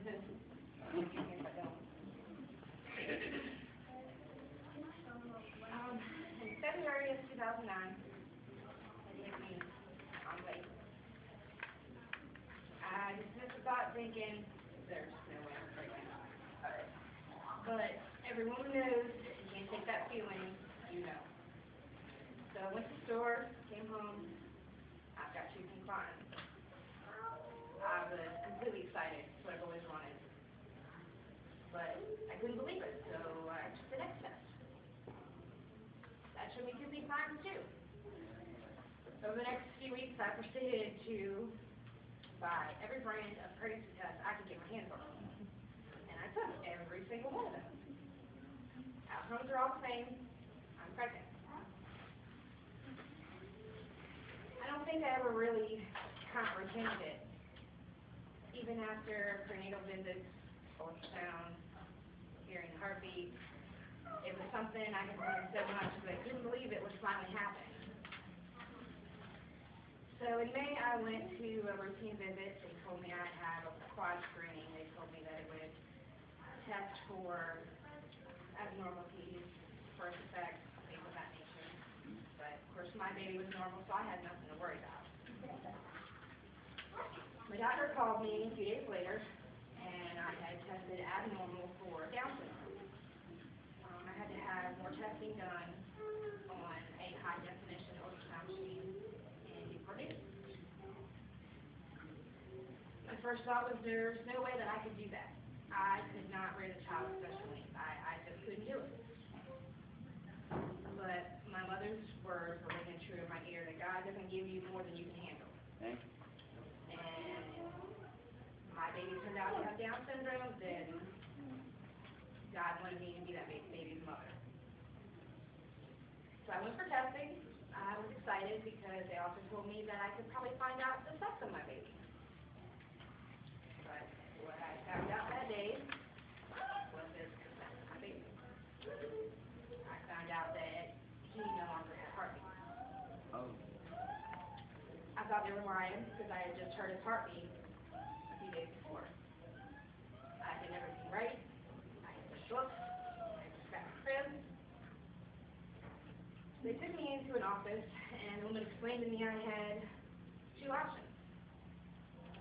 In February of 2009, it hit me on late. I dismissed the thought thinking, there's no way I'm pregnant. But every woman knows you can't take that feeling, you know. So I went to the store, came home, I've got two confined. I was completely excited, what I've always wanted. But I couldn't believe it, so I took the next test. That showed me two confined too. Over the next few weeks, I proceeded to buy every brand of pregnancy test I could get my hands on. And I took every single one of them. Outcomes are all the same. I'm pregnant. I don't think I ever really comprehended it. Even after prenatal visits, ultrasound, hearing the heartbeat, it was something I had wanted so much that I couldn't believe it was finally happening. So in May, I went to a routine visit. They told me I'd have a quad screening. They told me that it would test for abnormalities, birth defects, things of that nature. But of course, my baby was normal, so I had nothing to worry about. My doctor called me a few days later, and I had tested abnormal for Down syndrome. I had to have more testing done on a high-definition ultrasound machine in Newport News. My first thought was there's no way that I could do that. I could not raise a child with special needs. I just couldn't do it. But my mother's words were ringing true in my ear that God doesn't give you more than you can handle. Okay. And my baby turned out to have Down syndrome, then God wanted me to be that baby's mother. So I went for testing. I was excited because they also told me that I could probably find out the sex of my baby. But what I found out that day was the sex of my baby. I found out that he no longer had heartbeat. Oh. I thought they were lying because I had just heard his heartbeat a few days before. I did everything right. I had the books. I just got my crib. They took me into an office, and the woman explained to me I had two options.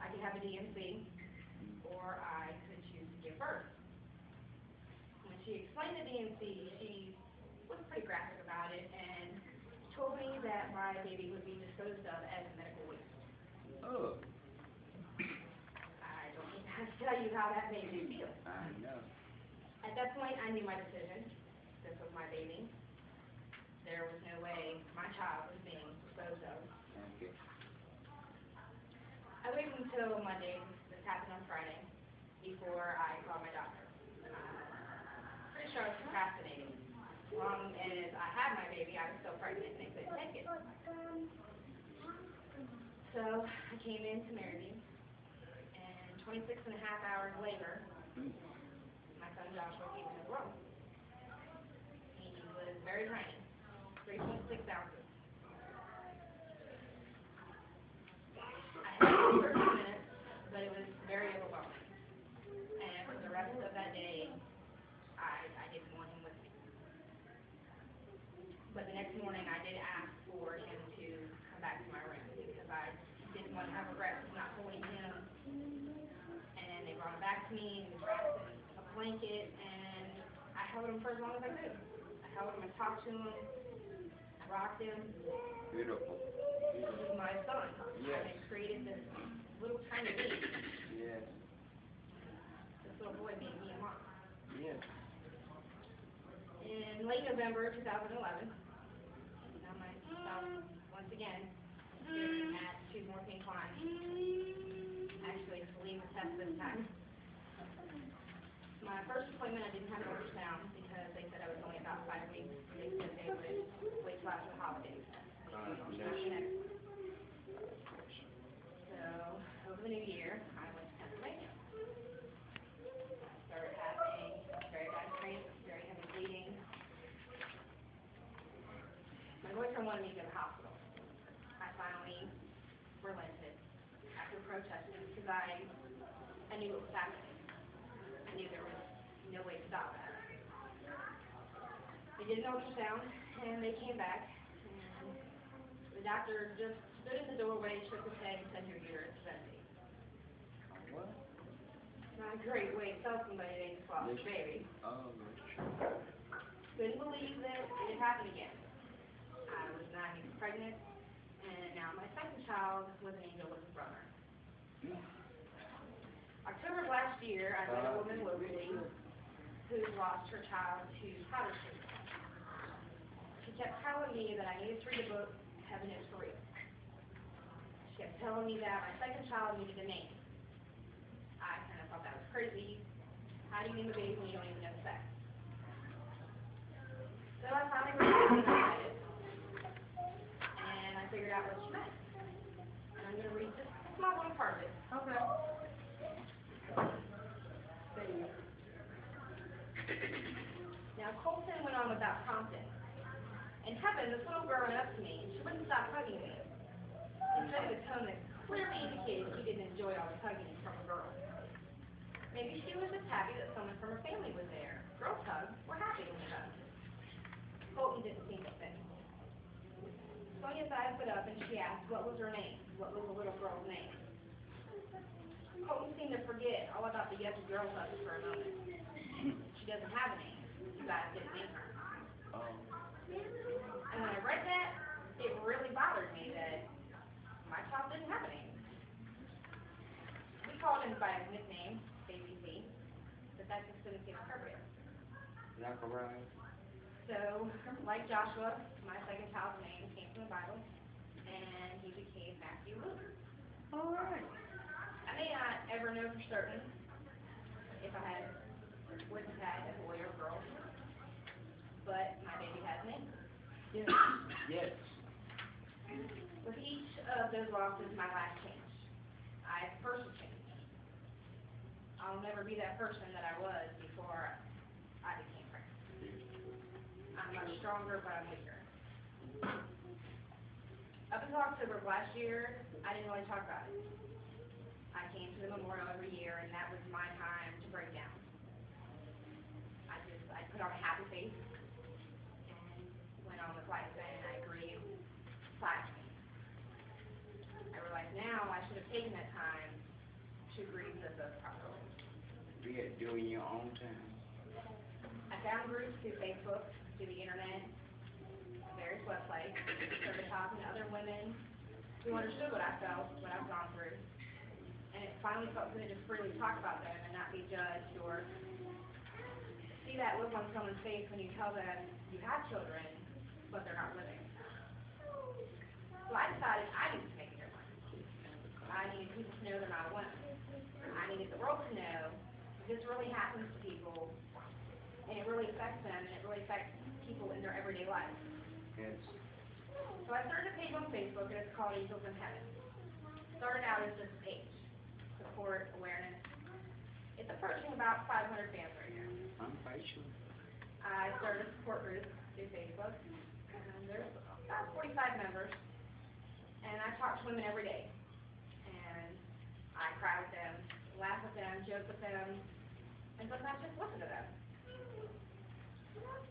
I could have a DNC, or I could choose to give birth. When she explained the DNC, she was pretty graphic about it, and told me that my baby would be disposed of as a medical waste. Oh. I don't need to tell you how that made me feel. I know. At that point, I knew my decision. This was my baby. There was no way my child was being disposed of. Okay. I waited until Monday, this happened on Friday, before I called my doctor. Pretty sure I was procrastinating. As long as I had my baby, I was still pregnant and they couldn't take it. So I came into Maryview, and 26 and a half hours later, my son Joshua came into the world. He was very tiny. 3.6 ounces. I had it for a few minutes, but it was very overwhelming. And for the rest of that day, I didn't want him with me. But the next morning, I did ask for him to come back to my room because I didn't want to have regrets of not holding him. And they brought him back to me and wrapped him in a blanket, and I held him for as long as I could. I held him and talked to him. Rocked him. Beautiful. This is my son. Yes. I had created this little tiny baby. Yes. This little boy being me and mom. Yes. In late November 2011, I found myself once again staring at two morphine clients. Actually, Celine was test this time. My first appointment, I didn't have an ultrasound because they said I was only about 5 weeks. They said they would wait till after the holidays. So, over the new year, I went to Pennsylvania. I started having very bad cramps, very heavy bleeding. My boyfriend wanted me to go to the hospital. I finally relented after protesting because I knew what was happening. knew there was no way to stop that. They did an ultrasound, and they came back, and the doctor just stood in the doorway, shook his head, and said, your uterus is empty. What? Not a great way to tell somebody they just lost their baby. Oh, that's true. Couldn't believe that it had happened again. I was 9 weeks pregnant, and now my second child was an angel with a brother. October of last year, I met a woman locally who lost her child to powder sugar. She kept telling me that I needed to read a book, Heaven is for Real. She kept telling me that my second child needed a name. I kind of thought that was crazy. How do you name a baby when you don't even know the sex? So I finally read it and I read it. And I figured out what she meant. And I'm going to read just a small little part of it. Okay. Now, Colton went on without prompting. In heaven, this little girl went up to me, and she wouldn't stop hugging me. He said in a tone that clearly indicated he didn't enjoy all the hugging from a girl. Maybe she was just happy that someone from her family was there. Girls hug. We're happy when we hug. Colton didn't seem to think. Sonia's eyes lit up, and she asked what was her name, what was the little girl's name. Colton seemed to forget all about the yucky girl hugs for a moment. She doesn't have a name. You guys didn't name her. Oh. And when I read that, it really bothered me that my child didn't have a name. We called him by his nickname, Baby Z, but that just didn't seem appropriate. Not right. So, like Joshua, my second child's name came from the Bible, and he became Matthew Luke. All right. I may not ever know for certain if I would have had a boy or girl, but my baby has a name. Yes. Yes. With each of those losses, my life changed. I personally changed. I'll never be that person that I was before I became pregnant. I'm much stronger, but I'm weaker. Up until October of last year, I didn't really talk about it. I came to the memorial every year, and that was my time to break down. I put on a happy face and went on with life, and I grieved silently. I realized now I should have taken that time to grieve the book properly. Be it doing your own time. I found groups through Facebook, through the internet, various websites, started talking to other women who understood what I felt, what I've gone through. And it finally felt good to freely talk about them and not be judged or see that look on someone's face when you tell them you have children, but they're not living. So I decided I needed to make a difference. I needed people to know they're not alone. I needed the world to know this really happens to people, and it really affects them, and it really affects people in their everyday life. Yes. So I started a page on Facebook, and it's called Angels in Heaven. Started out as just a page, support, awareness. It's approaching about 500 fans right now. I'm quite sure. I started a support group through Facebook, and there's about 45 members, and I talk to women every day. And I cry with them, laugh with them, joke with them, and sometimes just listen to them.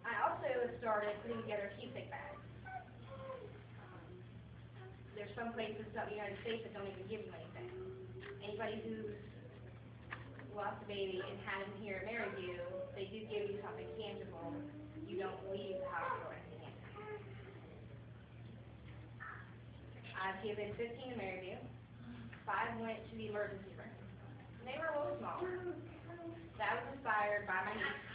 I also started putting together keepsake bags. There's some places throughout the United States that don't even give you anything. Anybody who's lost a baby and had him here at Maryview, they do give you something tangible. You don't leave the hospital empty-handed. I've given 15 to Maryview. 5 went to the emergency room. And they were a little small. That was inspired by my niece,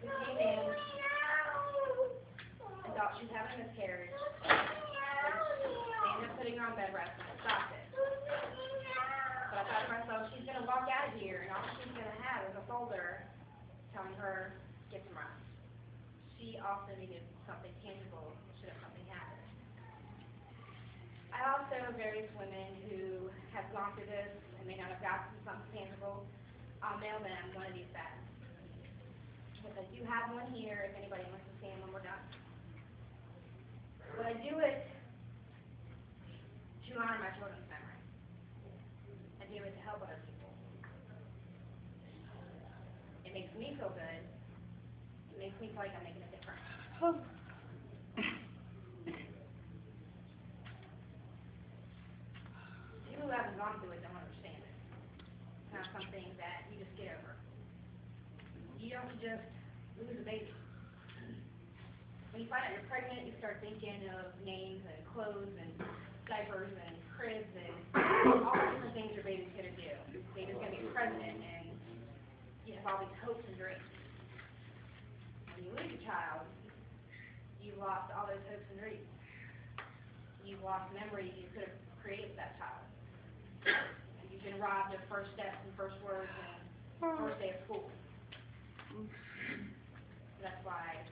who came in and thought she was having a miscarriage. They ended up putting her on bed rest and it stopped it. But I thought to myself, she's going to walk out of here and all she's going to have is a folder telling her, get some rest. She also needed something tangible should something happen. I also know various women who have gone through this and may not have gotten something tangible. I'll mail them one of these bags. Because I do have one here if anybody wants to see them when we're done. But I do it to honor my children's memory. I do it to help other people. me feel good. It makes me feel like I'm making a difference. People who haven't gone through it don't understand it. It's not something that you just get over. You don't just lose a baby. When you find out you're pregnant, you start thinking of names and clothes and diapers and cribs and all the different things your baby's going to do. Baby's going to be president and you have all these hopes and dreams. When you lose a child, you've lost all those hopes and dreams. You've lost memories you could have created with that child. You've been robbed of first steps and first words and first day of school. That's why